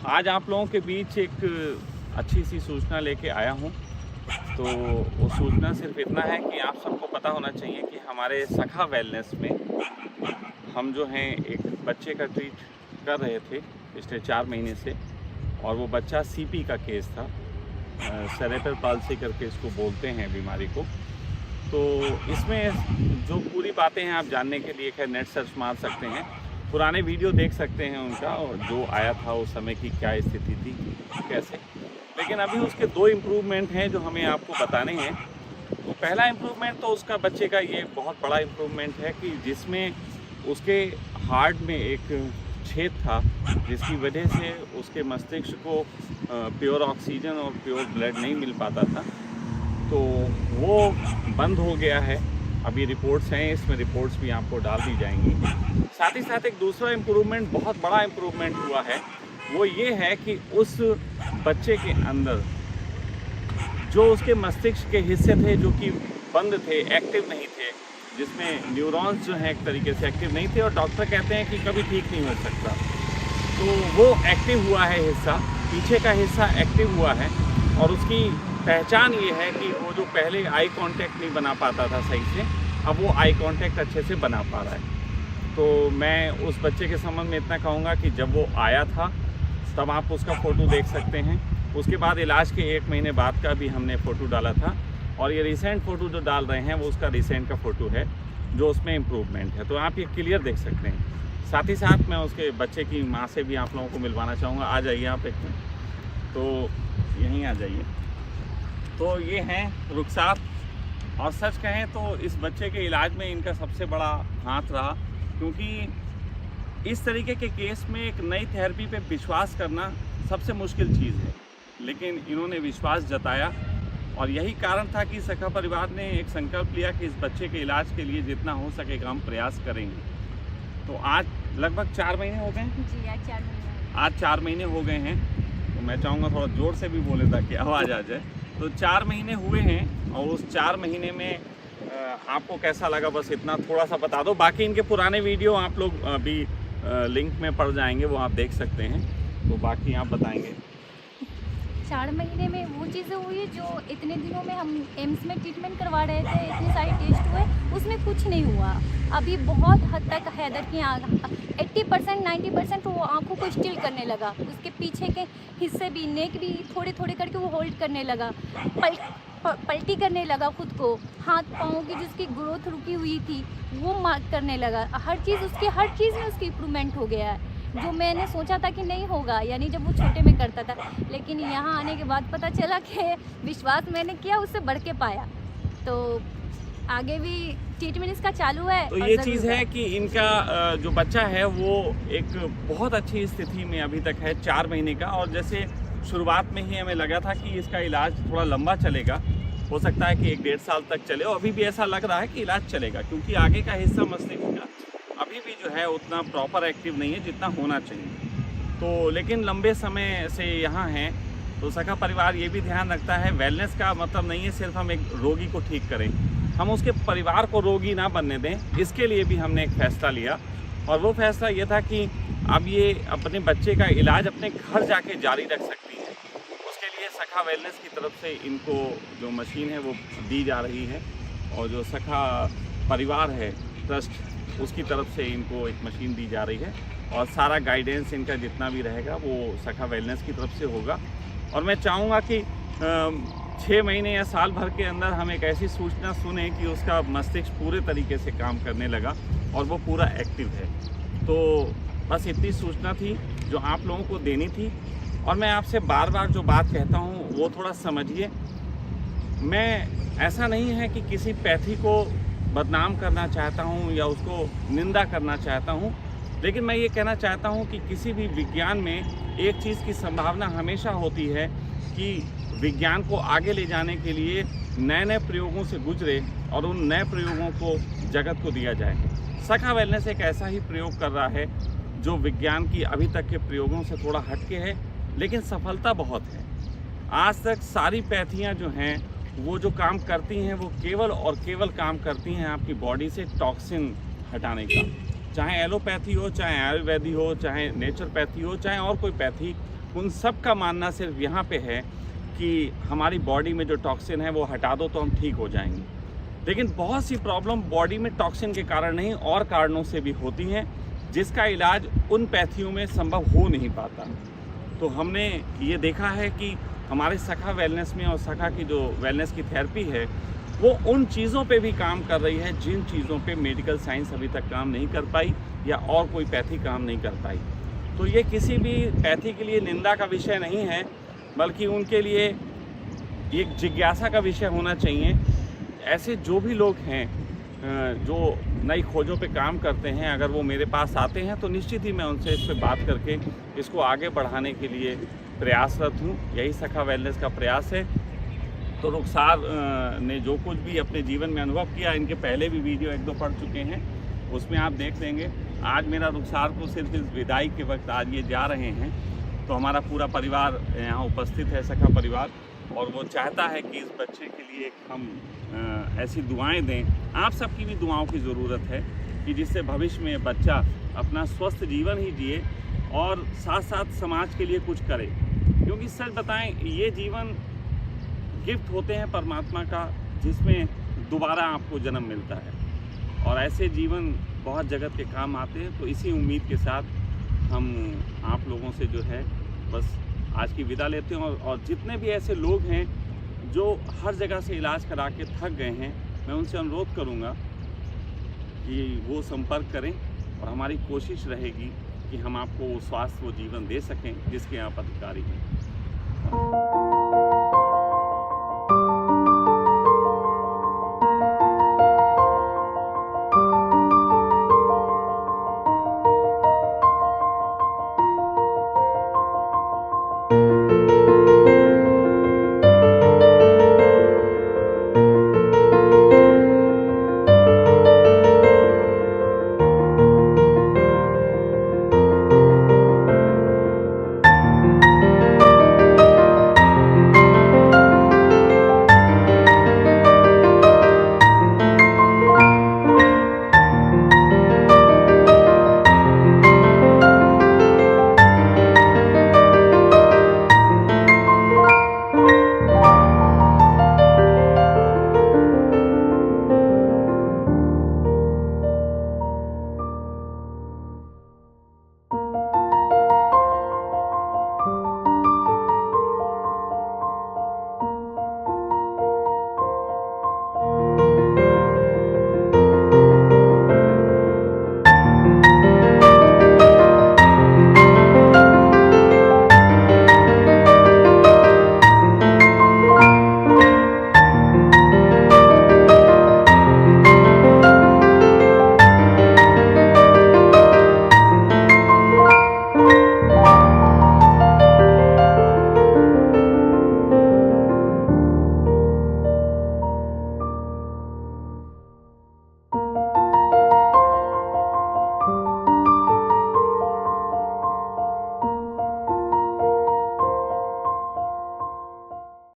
आज आप लोगों के बीच एक अच्छी सी सूचना लेके आया हूँ। तो वो सूचना सिर्फ इतना है कि आप सबको पता होना चाहिए कि हमारे सखा वेलनेस में हम जो हैं एक बच्चे का ट्रीट कर रहे थे पिछले 4 महीने से, और वो बच्चा सीपी का केस था। सेरेब्रल पाल्सी करके इसको बोलते हैं बीमारी को। तो इसमें जो पूरी बातें हैं आप जानने के लिए खैर नेट सर्च मार सकते हैं, पुराने वीडियो देख सकते हैं उनका, और जो आया था उस समय की क्या स्थिति थी कैसे। लेकिन अभी उसके 2 इम्प्रूवमेंट हैं जो हमें आपको बताने हैं। तो पहला इम्प्रूवमेंट तो उसका बच्चे का ये बहुत बड़ा इम्प्रूवमेंट है कि जिसमें उसके हार्ट में एक छेद था, जिसकी वजह से उसके मस्तिष्क को प्योर ऑक्सीजन और प्योर ब्लड नहीं मिल पाता था। तो वो बंद हो गया है। अभी रिपोर्ट्स हैं, इसमें रिपोर्ट्स भी आपको डाल दी जाएंगी। साथ ही साथ एक दूसरा इम्प्रूवमेंट, बहुत बड़ा इम्प्रूवमेंट हुआ है, वो ये है कि उस बच्चे के अंदर जो उसके मस्तिष्क के हिस्से थे जो कि बंद थे, एक्टिव नहीं थे, जिसमें न्यूरॉन्स जो हैं एक तरीके से एक्टिव नहीं थे, और डॉक्टर कहते हैं कि कभी ठीक नहीं हो सकता, तो वो एक्टिव हुआ है हिस्सा, पीछे का हिस्सा एक्टिव हुआ है। और उसकी पहचान ये है कि वो जो पहले आई कांटेक्ट नहीं बना पाता था सही से, अब वो आई कांटेक्ट अच्छे से बना पा रहा है। तो मैं उस बच्चे के संबंध में इतना कहूँगा कि जब वो आया था तब आप उसका फ़ोटो देख सकते हैं। उसके बाद इलाज के 1 महीने बाद का भी हमने फ़ोटो डाला था, और ये रिसेंट फ़ोटो जो डाल रहे हैं वो उसका रिसेंट का फ़ोटो है जो उसमें इम्प्रूवमेंट है। तो आप ये क्लियर देख सकते हैं। साथ ही साथ मैं उसके बच्चे की माँ से भी आप लोगों को मिलवाना चाहूँगा। आ जाइए आप एक मिनट, तो यहीं आ जाइए। तो ये हैं रुखसार, और सच कहें तो इस बच्चे के इलाज में इनका सबसे बड़ा हाथ रहा, क्योंकि इस तरीके के केस में एक नई थेरेपी पे विश्वास करना सबसे मुश्किल चीज़ है, लेकिन इन्होंने विश्वास जताया, और यही कारण था कि सखा परिवार ने एक संकल्प लिया कि इस बच्चे के इलाज के लिए जितना हो सकेगा हम प्रयास करेंगे। तो आज लगभग 4 महीने हो गए हैं जी, आज 4 महीने हो गए हैं। तो मैं चाहूँगा थोड़ा ज़ोर से भी बोले ताकि आवाज़ आ जाए। तो 4 महीने हुए हैं, और उस 4 महीने में आपको कैसा लगा बस इतना थोड़ा सा बता दो। बाकी इनके पुराने वीडियो आप लोग अभी लिंक में पड़ जाएंगे, वो आप देख सकते हैं। तो बाकी आप बताएंगे। 4 महीने में वो चीज़ें हुई जो इतने दिनों में हम एम्स में ट्रीटमेंट करवा रहे थे, इतने सारे टेस्ट हुए, उसमें कुछ नहीं हुआ। अभी बहुत हद तक हैदर की 80% 90% वो आंखों को स्टिल करने लगा। उसके पीछे के हिस्से भी, नेक भी थोड़े थोड़े करके वो होल्ड करने लगा, पलटी करने लगा खुद को, हाथ पाँव की जिसकी ग्रोथ रुकी हुई थी वो मार्क करने लगा। हर चीज़ में उसकी इम्प्रूवमेंट हो गया है, जो मैंने सोचा था कि नहीं होगा, यानी जब वो छोटे में करता था। लेकिन यहाँ आने के बाद पता चला कि विश्वास मैंने किया उससे बढ़ के पाया। तो आगे भी ट्रीटमेंट इसका चालू है। तो ये चीज़ है कि इनका जो बच्चा है वो एक बहुत अच्छी स्थिति में अभी तक है, 4 महीने का। और जैसे शुरुआत में ही हमें लगा था कि इसका इलाज थोड़ा लंबा चलेगा, हो सकता है कि 1-1.5 साल तक चले, और अभी भी ऐसा लग रहा है कि इलाज चलेगा, क्योंकि आगे का हिस्सा मस्तिष्क का अभी भी जो है उतना प्रॉपर एक्टिव नहीं है जितना होना चाहिए। तो लेकिन लंबे समय से यहाँ हैं। तो सखा परिवार ये भी ध्यान रखता है, वेलनेस का मतलब नहीं है सिर्फ हम एक रोगी को ठीक करें, हम उसके परिवार को रोगी ना बनने दें। इसके लिए भी हमने एक फ़ैसला लिया, और वो फ़ैसला ये था कि अब ये अपने बच्चे का इलाज अपने घर जाके जारी रख सकती है। उसके लिए सखा वेलनेस की तरफ से इनको जो मशीन है वो दी जा रही है, और जो सखा परिवार है ट्रस्ट, उसकी तरफ से इनको एक मशीन दी जा रही है, और सारा गाइडेंस इनका जितना भी रहेगा वो सखा वेलनेस की तरफ से होगा। और मैं चाहूँगा कि 6 महीने या साल भर के अंदर हम एक ऐसी सूचना सुने कि उसका मस्तिष्क पूरे तरीके से काम करने लगा और वो पूरा एक्टिव है। तो बस इतनी सूचना थी जो आप लोगों को देनी थी। और मैं आपसे बार बार जो बात कहता हूँ वो थोड़ा समझिए। मैं ऐसा नहीं है कि किसी पैथी को बदनाम करना चाहता हूँ या उसको निंदा करना चाहता हूँ, लेकिन मैं ये कहना चाहता हूँ कि किसी भी विज्ञान में एक चीज़ की संभावना हमेशा होती है कि विज्ञान को आगे ले जाने के लिए नए नए प्रयोगों से गुजरे और उन नए प्रयोगों को जगत को दिया जाए। सखा वेलनेस एक ऐसा ही प्रयोग कर रहा है जो विज्ञान की अभी तक के प्रयोगों से थोड़ा हटके है, लेकिन सफलता बहुत है। आज तक सारी पैथियाँ जो हैं वो जो काम करती हैं वो केवल और केवल काम करती हैं आपकी बॉडी से टॉक्सिन हटाने का। चाहे एलोपैथी हो, चाहे आयुर्वेदी हो, चाहे नेचुरोपैथी हो, चाहे और कोई पैथी, उन सब का मानना सिर्फ यहाँ पे है कि हमारी बॉडी में जो टॉक्सिन है वो हटा दो तो हम ठीक हो जाएंगे। लेकिन बहुत सी प्रॉब्लम बॉडी में टॉक्सिन के कारण नहीं और कारणों से भी होती हैं, जिसका इलाज उन पैथियों में संभव हो नहीं पाता। तो हमने ये देखा है कि हमारे सखा वेलनेस में और सखा की जो वेलनेस की थेरेपी है वो उन चीज़ों पे भी काम कर रही है जिन चीज़ों पे मेडिकल साइंस अभी तक काम नहीं कर पाई या और कोई पैथी काम नहीं कर पाई। तो ये किसी भी पैथी के लिए निंदा का विषय नहीं है, बल्कि उनके लिए एक जिज्ञासा का विषय होना चाहिए। ऐसे जो भी लोग हैं जो नई खोजों पे काम करते हैं, अगर वो मेरे पास आते हैं तो निश्चित ही मैं उनसे इस पर बात करके इसको आगे बढ़ाने के लिए प्रयासरत हूँ। यही सखा वेलनेस का प्रयास है। तो रुखसार ने जो कुछ भी अपने जीवन में अनुभव किया, इनके पहले भी वीडियो 1-2 पढ़ चुके हैं, उसमें आप देख लेंगे। आज मेरा रुखसार को सिर्फ इस विदाई के वक्त आज ये जा रहे हैं तो हमारा पूरा परिवार यहाँ उपस्थित है, सखा परिवार, और वो चाहता है कि इस बच्चे के लिए हम ऐसी दुआएं दें। आप सबकी भी दुआओं की ज़रूरत है कि जिससे भविष्य में बच्चा अपना स्वस्थ जीवन ही जिए और साथ साथ समाज के लिए कुछ करे। क्योंकि सच बताएं, ये जीवन गिफ्ट होते हैं परमात्मा का, जिसमें दोबारा आपको जन्म मिलता है, और ऐसे जीवन बहुत जगत के काम आते हैं। तो इसी उम्मीद के साथ हम आप लोगों से जो है बस आज की विदा लेते हैं। और जितने भी ऐसे लोग हैं जो हर जगह से इलाज करा के थक गए हैं, मैं उनसे अनुरोध करूंगा कि वो संपर्क करें, और हमारी कोशिश रहेगी कि हम आपको वो स्वास्थ्य, वो जीवन दे सकें जिसके आप अधिकारी हैं।